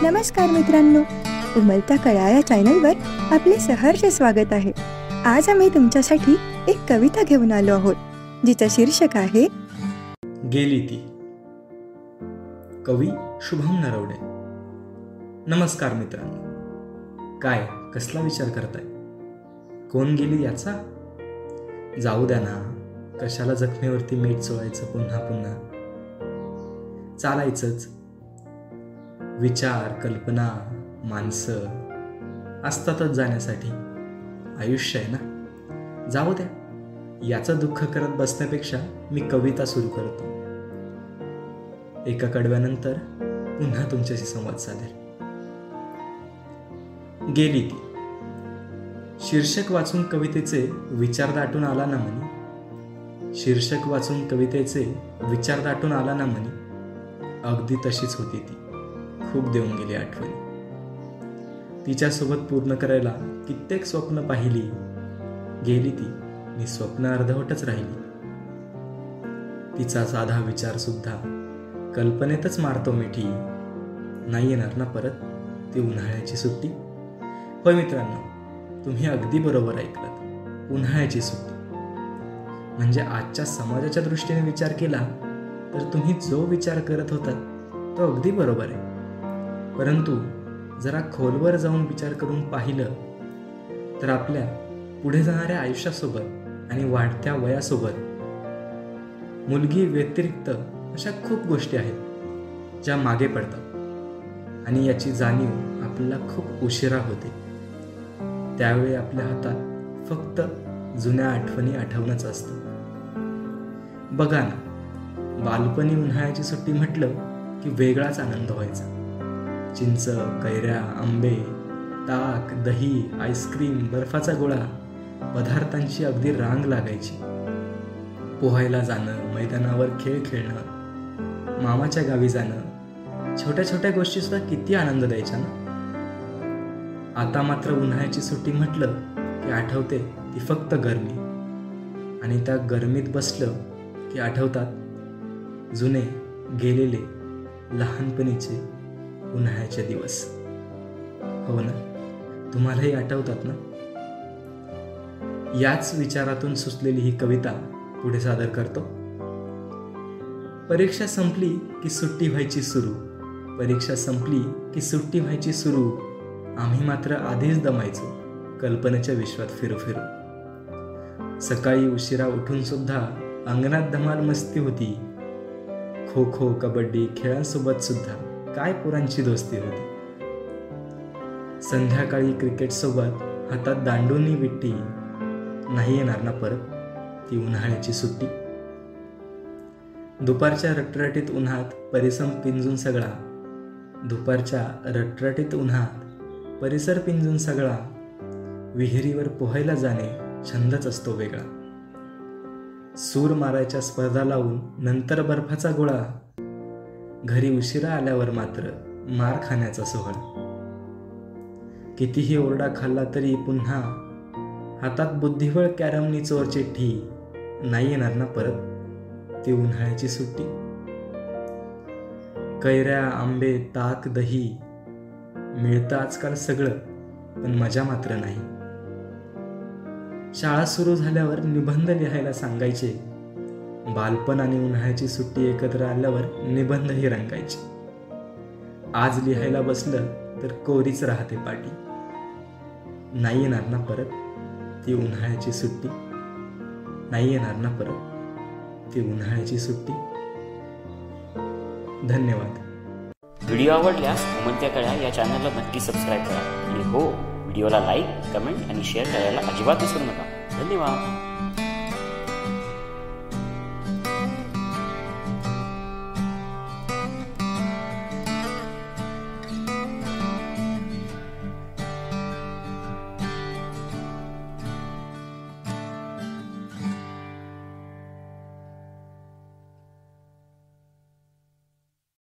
नमस्कार मित्रांनो, उमलत्या कळ्या या चॅनलवर आपले सहर्ष स्वागत आहे। आज आम्ही तुमच्यासाठी एक कविता घेऊन आलो आहोत, जिचं शीर्षक आहे गेली ती। कवी शुभम नरवडे। नमस्कार मित्रांनो, काय कसला विचार करताय? कोण गेली याचा? जाऊ द्या ना, कशाला जखमेवरती मीठ चोळायचं पुन्हा पुन्हा। चालायचंच। विचार, कल्पना, माणसं असतातच जाण्यासाठी। आयुष्य आहे ना, जाऊ द्या। याचं दुःख करत बसण्यापेक्षा मी कविता सुरू करतो। एका कडव्यानंतर पुन्हा तुमच्याशी संवाद साधेल। गेली ती। शीर्षक वाचून कवितेचे विचार दाटून आला ना मनी। शीर्षक वाचून कवितेचे विचार दाटून आला ना मनी। अगदी तशीच होती ती, खूप देऊन गेली आठवणी। तिच्यासोबत पूर्ण करायला कित्येक स्वप्न पाहिली। गेली ती, मी स्वप्न अर्धवटच राहिली। तिचा साधा विचार सुद्धा कल्पनेतच मारतो मिठी। नाही येणार ना परत ती उन्हाळ्याची सुट्टी। होय मित्रांनो, तुम्ही अगदी बरोबर ऐकलात, उन्हाळ्याची सुट्टी। म्हणजे आजच्या समाजाच्या दृष्टीने विचार केला तर तुम्ही जो विचार करत होतात तो अगदी बरोबर आहे। परंतु जरा खोलवर जाऊन विचार करून पाहिलं तर आपल्या पुढे जाणाऱ्या आयुष्यासोबत आणि वाढत्या वयासोबत मुलगी व्यतिरिक्त अशा खूप गोष्टी आहेत ज्या मागे पडतात आणि याची जाणीव आपल्याला खूप उशिरा होते। त्यावेळी आपल्या हातात फक्त जुन्या आठवणी आठवणच असतं। बघा ना, बालपणी उन्हाळ्याची सुट्टी म्हटलं की वेगळाच आनंद व्हायचा। चिंच, कैऱ्या, आंबे, ताक, दही, आईस्क्रीम, बर्फाचा गोळा, पदार्थांची अगदी रांग लागायची। पोहायला जाणं, मैदानावर खेळ खेळणं, मामाच्या गावी जाणं, छोट्या छोट्या गोष्टी सुद्धा किती आनंद द्यायच्या ना। आता मात्र उन्हाळ्याची सुट्टी म्हटलं की आठवते ती फक्त गरमी, आणि त्या गरमीत बसलं की आठवतात जुने गेलेले लहानपणीचे उन्हाळ्याचे दिवस। हो ना, तुम्हालाही आठवतात ना? याच विचारातून सुचलेली ही कविता पुढे सादर करतो। परीक्षा संपली की सुट्टी व्हायची सुरू। परीक्षा संपली की सुट्टी व्हायची सुरू। आम्ही मात्र आधीच दमायचो कल्पनेच्या विश्वात फिरू फिरू। सकाळी उशिरा उठून सुद्धा अंगणात धमाल मस्ती होती। खो खो, कबड्डी खेळांसोबत सुद्धा काय पोरांची दोस्ती होती। संध्याकाळी क्रिकेट सोबत हातात दांडूनी विट्टी। नाही येणार ना परत ती उन्हाळ्याची सुट्टी। दुपारच्या रटरटीत उन्हात परिसर पिंजून सगळा। दुपारच्या रटरटीत उन्हात परिसर पिंजून सगळा। विहिरीवर पोहायला जाणे छंदच असतो वेगळा। सूर मारायच्या स्पर्धा लावून नंतर बर्फाचा गोळा। घरी उशिरा आल्यावर मात्र मार खाण्याचा सोहळा। कितीही ओरडा खाल्ला तरी पुन्हा हातात बुद्धिबळ कॅरमनी चोर चिठ्ठी। नाही येणार ना परत ती उन्हाळ्याची सुट्टी। कैऱ्या, आंबे, ताक, दही मिळतं आजकाल सगळं, पण मजा मात्र नाही। शाळा सुरू झाल्यावर निबंध लिहायला सांगायचे। बालपण आणि उन्हाळ्याची सुट्टी एकत्र आल्यावर निबंधही रंगायचे। आज लिहायला बसलं तर कोरीच राहते पाटी। नाही येणार ना परत ती उन्हाळ्याची सुट्टी। नाही येणार ना परत ती उन्हाळ्याची सुट्टी। धन्यवाद। व्हिडिओ आवडल्यास उमलत्या कळ्या या चॅनलला नक्की सबस्क्राईब करा आणि हो, व्हिडिओला लाईक, कमेंट आणि शेअर करायला अजिबात विसरू नका। धन्यवाद।